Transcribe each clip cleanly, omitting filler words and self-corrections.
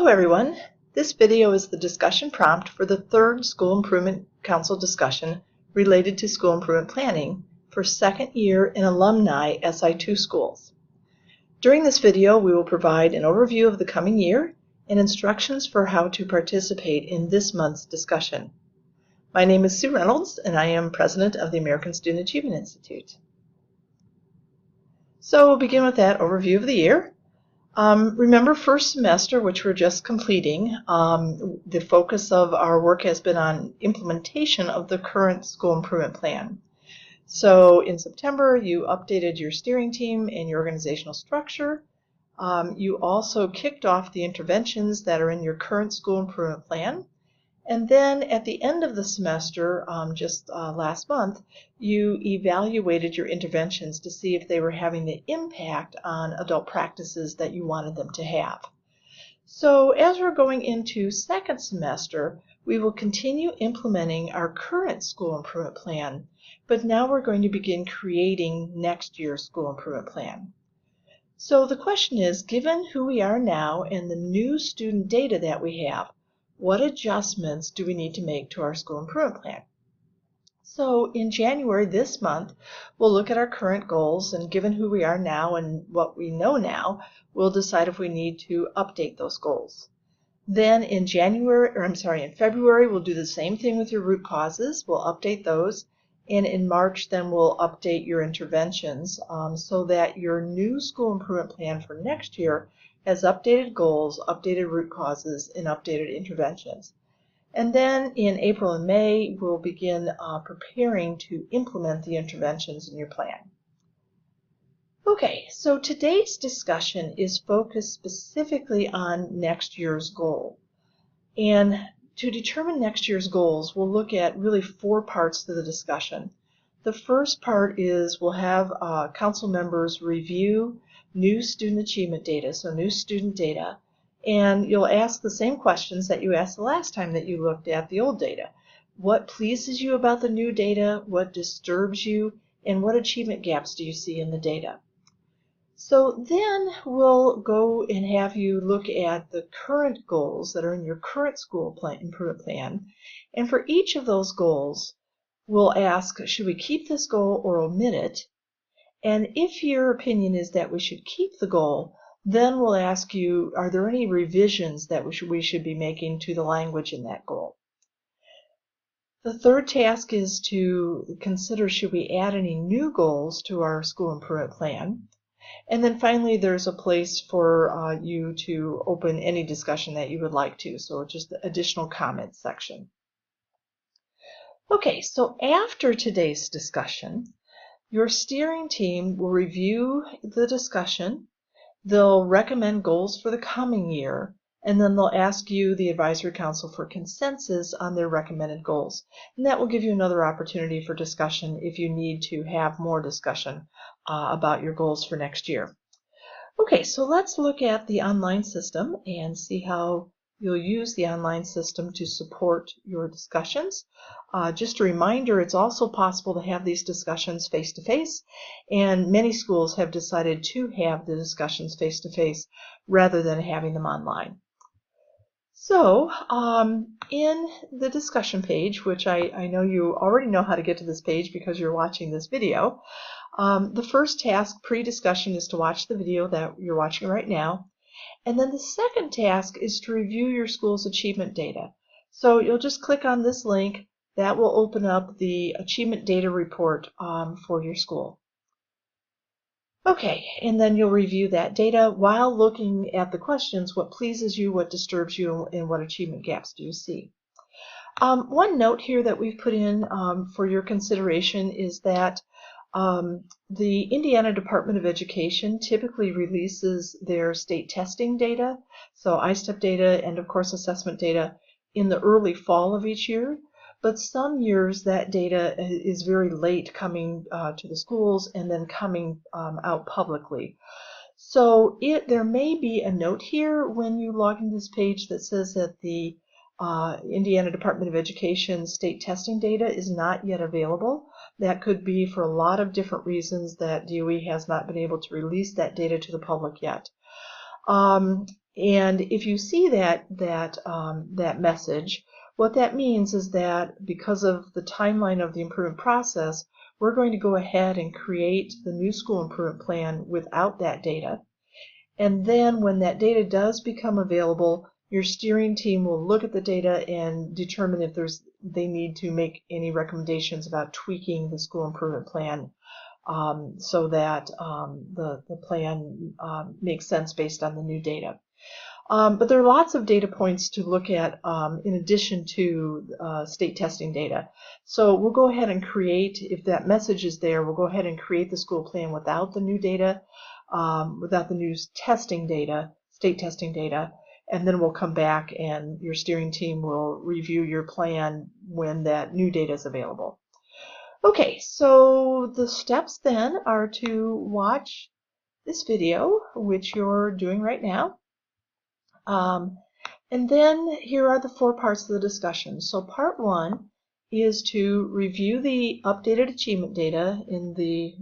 Hello everyone. This video is the discussion prompt for the third School Improvement Council discussion related to school improvement planning for second year and alumni SI2 schools. During this video, we will provide an overview of the coming year and instructions for how to participate in this month's discussion. My name is Sue Reynolds and I am president of the American Student Achievement Institute. So we'll begin with that overview of the year. Remember first semester, which we're just completing, the focus of our work has been on implementation of the current school improvement plan. So in September, you updated your steering team and your organizational structure. You also kicked off the interventions that are in your current school improvement plan. And then at the end of the semester, just last month, you evaluated your interventions to see if they were having the impact on adult practices that you wanted them to have. So as we're going into second semester, we will continue implementing our current school improvement plan, but now we're going to begin creating next year's school improvement plan. So the question is, given who we are now and the new student data that we have, what adjustments do we need to make to our school improvement plan? So in January this month, we'll look at our current goals, and given who we are now and what we know now, we'll decide if we need to update those goals. Then in February, we'll do the same thing with your root causes. We'll update those. And in March, then we'll update your interventions so that your new school improvement plan for next year has updated goals, updated root causes, and updated interventions. And then in April and May, we'll begin preparing to implement the interventions in your plan. Okay, so today's discussion is focused specifically on next year's goal. And to determine next year's goals, we'll look at really 4 parts to the discussion. The first part is we'll have council members review new student achievement data, so new student data, and you'll ask the same questions that you asked the last time that you looked at the old data. What pleases you about the new data? What disturbs you? And what achievement gaps do you see in the data? So then we'll go and have you look at the current goals that are in your current school improvement plan, and for each of those goals, we'll ask, should we keep this goal or omit it? And if your opinion is that we should keep the goal, then we'll ask you, are there any revisions that we should be making to the language in that goal? The third task is to consider, should we add any new goals to our school improvement plan? And then finally, there's a place for you to open any discussion that you would like to, so just the additional comments section. Okay, so after today's discussion, your steering team will review the discussion, they'll recommend goals for the coming year, and then they'll ask you, the advisory council, for consensus on their recommended goals. And that will give you another opportunity for discussion if you need to have more discussion about your goals for next year. Okay, so let's look at the online system and see how you'll use the online system to support your discussions. Just a reminder, it's also possible to have these discussions face-to-face, and many schools have decided to have the discussions face-to-face rather than having them online. So in the discussion page, which I know you already know how to get to this page because you're watching this video, the first task pre-discussion is to watch the video that you're watching right now. And then the second task is to review your school's achievement data. So you'll just click on this link. That will open up the achievement data report for your school. Okay, and then you'll review that data while looking at the questions, what pleases you, what disturbs you, and what achievement gaps do you see. One note here that we've put in for your consideration is that the Indiana Department of Education typically releases their state testing data, so I-STEP data and of course assessment data, in the early fall of each year. But some years that data is very late coming to the schools and then coming out publicly. So there may be a note here when you log into this page that says that the Indiana Department of Education state testing data is not yet available. That could be for a lot of different reasons that DOE has not been able to release that data to the public yet. And if you see that message, what that means is that because of the timeline of the improvement process, we're going to go ahead and create the new school improvement plan without that data. And then when that data does become available, your steering team will look at the data and determine if they need to make any recommendations about tweaking the school improvement plan so that the plan makes sense based on the new data. But there are lots of data points to look at in addition to state testing data. So we'll go ahead and create, if that message is there, we'll go ahead and create the school plan without the new data, without the new testing data, state testing data, and then we'll come back and your steering team will review your plan when that new data is available. Okay, so the steps then are to watch this video, which you're doing right now. And then here are the 4 parts of the discussion. So part 1 is to review the updated achievement data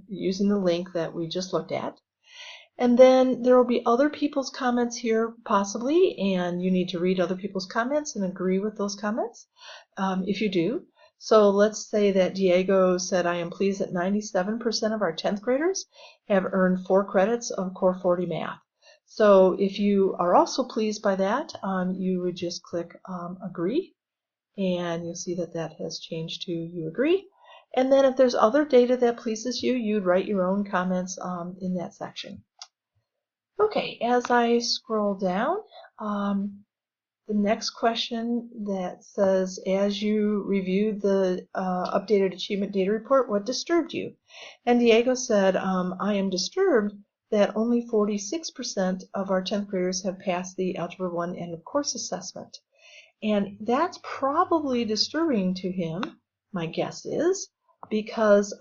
using the link that we just looked at. And then there will be other people's comments here possibly, and you need to read other people's comments and agree with those comments if you do. So let's say that Diego said, I am pleased that 97% of our 10th graders have earned 4 credits of Core 40 math. So if you are also pleased by that, you would just click agree, and you'll see that that has changed to you agree. And then if there's other data that pleases you, you'd write your own comments in that section. Okay, as I scroll down, the next question that says, as you reviewed the updated achievement data report, what disturbed you? And Diego said, I am disturbed that only 46% of our 10th graders have passed the Algebra 1 end of course assessment. And that's probably disturbing to him, my guess is, because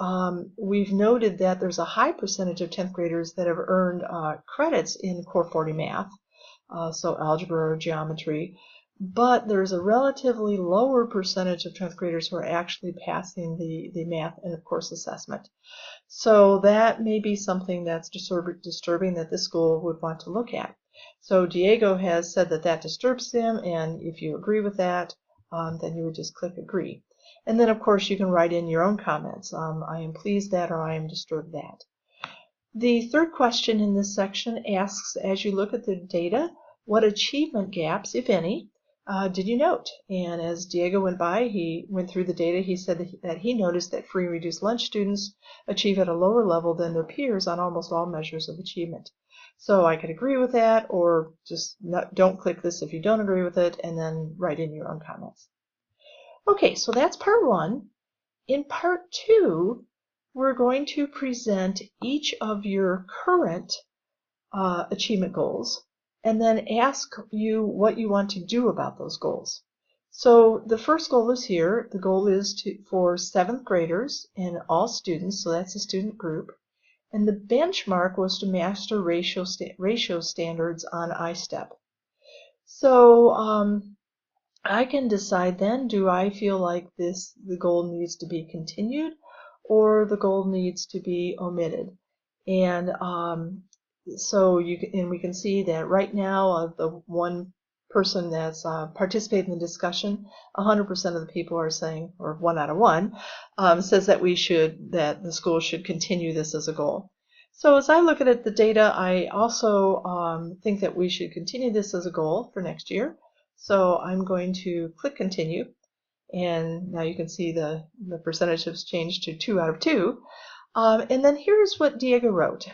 we've noted that there's a high percentage of 10th graders that have earned credits in Core 40 math, so algebra or geometry, but there's a relatively lower percentage of 10th graders who are actually passing the math end of course assessment. So that may be something that's disturbing that this school would want to look at. So Diego has said that that disturbs him, and if you agree with that, then you would just click agree. And then, of course, you can write in your own comments. I am pleased that, or I am disturbed that. The third question in this section asks, as you look at the data, what achievement gaps, if any, did you note? And as Diego went through the data, he said that he noticed that free and reduced lunch students achieve at a lower level than their peers on almost all measures of achievement. So I could agree with that, or just don't click this if you don't agree with it, and then write in your own comments. Okay, so that's part 1. In part 2, we're going to present each of your current achievement goals, and then ask you what you want to do about those goals. So the first goal is here. The goal is for 7th graders and all students, so that's a student group. And the benchmark was to master ratio standards on I-STEP. So I can decide then, do I feel like the goal needs to be continued or the goal needs to be omitted? And so we can see that right now, the one person that's participating in the discussion, 100% of the people are saying, or 1 out of 1, says that that the school should continue this as a goal. So as I look at the data, I also think that we should continue this as a goal for next year. So I'm going to click continue, and now you can see the percentage has changed to 2 out of 2. And then here's what Diego wrote.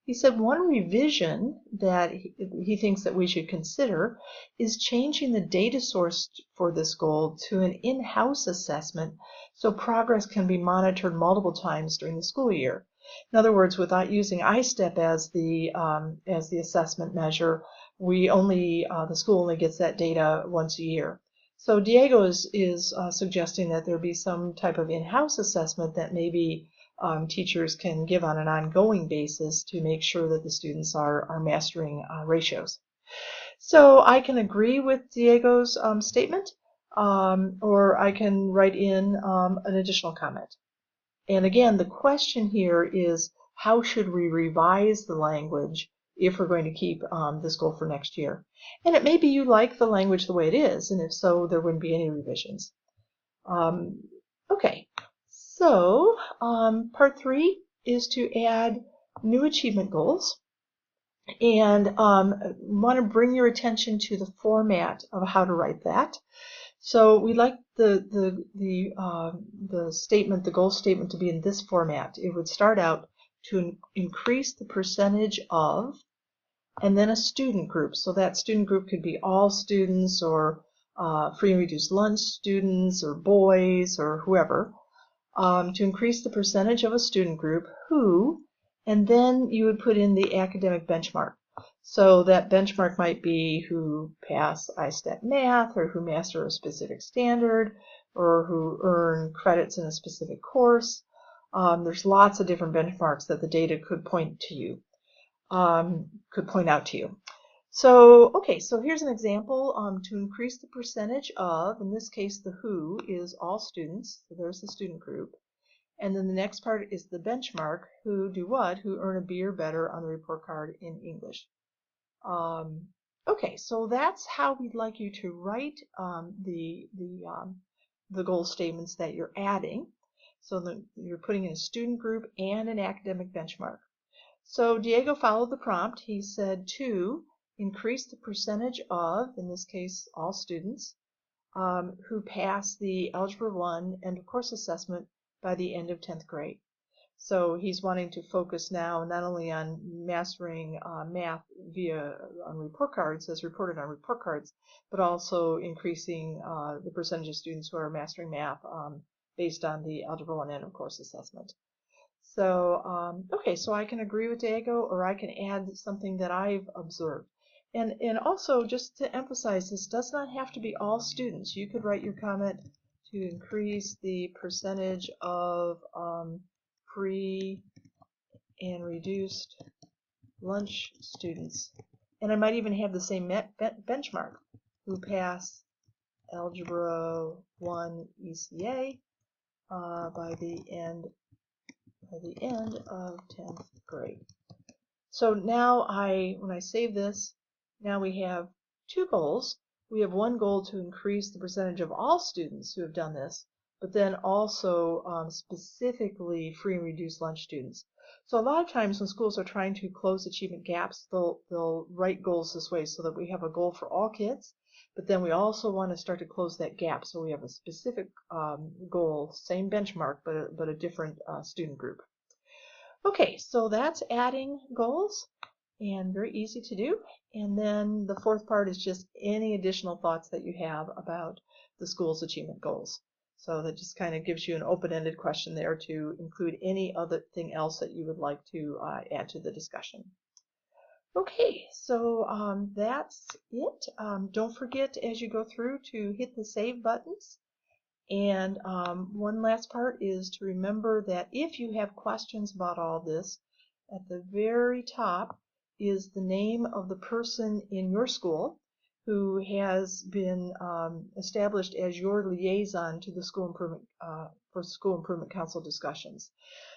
He said one revision that he thinks that we should consider is changing the data source for this goal to an in-house assessment so progress can be monitored multiple times during the school year. In other words, without using I-STEP as the assessment measure, the school only gets that data once a year. So Diego is suggesting that there be some type of in-house assessment that maybe teachers can give on an ongoing basis to make sure that the students are mastering ratios. So I can agree with Diego's statement, or I can write in an additional comment. And again, the question here is, how should we revise the language if we're going to keep this goal for next year. And it may be you like the language the way it is, and if so, there wouldn't be any revisions. Okay, so part 3 is to add new achievement goals, and want to bring your attention to the format of how to write that. So we like the statement, the goal statement, to be in this format. It would start out to increase the percentage of, and then a student group. So that student group could be all students, or free and reduced lunch students, or boys, or whoever. To increase the percentage of a student group who, and then you would put in the academic benchmark. So that benchmark might be who pass ISTEP math, or who master a specific standard, or who earn credits in a specific course. There's lots of different benchmarks that the data could point to you, could point out to you. So, okay, so here's an example. To increase the percentage of, in this case, the who is all students. So there's the student group. And then the next part is the benchmark, who do what? Who earn a B or better on the report card in English. Okay, so that's how we'd like you to write the goal statements that you're adding. So you're putting in a student group and an academic benchmark. So Diego followed the prompt. He said to increase the percentage of, in this case, all students, who pass the Algebra 1 end of course assessment by the end of 10th grade. So he's wanting to focus now not only on mastering math on report cards, as reported on report cards, but also increasing the percentage of students who are mastering math based on the Algebra 1 end of course assessment. So, okay, so I can agree with Diego, or I can add something that I've observed. And also, just to emphasize, this does not have to be all students. You could write your comment to increase the percentage of free and reduced lunch students. And I might even have the same benchmark, who pass Algebra 1 ECA by the end of 10th grade. So now when I save this, now we have two goals. We have one goal to increase the percentage of all students who have done this, but then also specifically free and reduced lunch students. So a lot of times when schools are trying to close achievement gaps, they'll write goals this way, so that we have a goal for all kids, but then we also want to start to close that gap. So we have a specific goal, same benchmark, but a different student group. Okay, so that's adding goals, and very easy to do. And then the fourth part is just any additional thoughts that you have about the school's achievement goals. So that just kind of gives you an open-ended question there to include any other thing else that you would like to add to the discussion. Okay, so that's it. Don't forget as you go through to hit the save buttons. And one last part is to remember that if you have questions about all this, at the very top is the name of the person in your school who has been established as your liaison to the School Improvement for School Improvement Council discussions.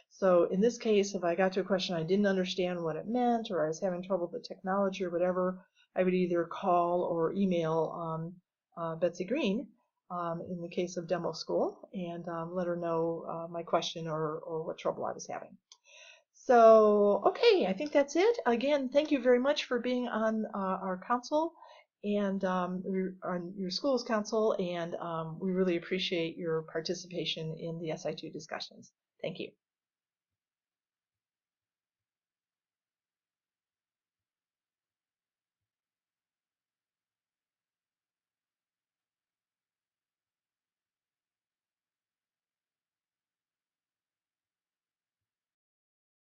So in this case, if I got to a question I didn't understand what it meant, or I was having trouble with the technology or whatever, I would either call or email Betsy Green, in the case of demo school, and let her know my question or what trouble I was having. So, okay, I think that's it. Again, thank you very much for being on our council and on your school's council, and we really appreciate your participation in the SI2 discussions. Thank you.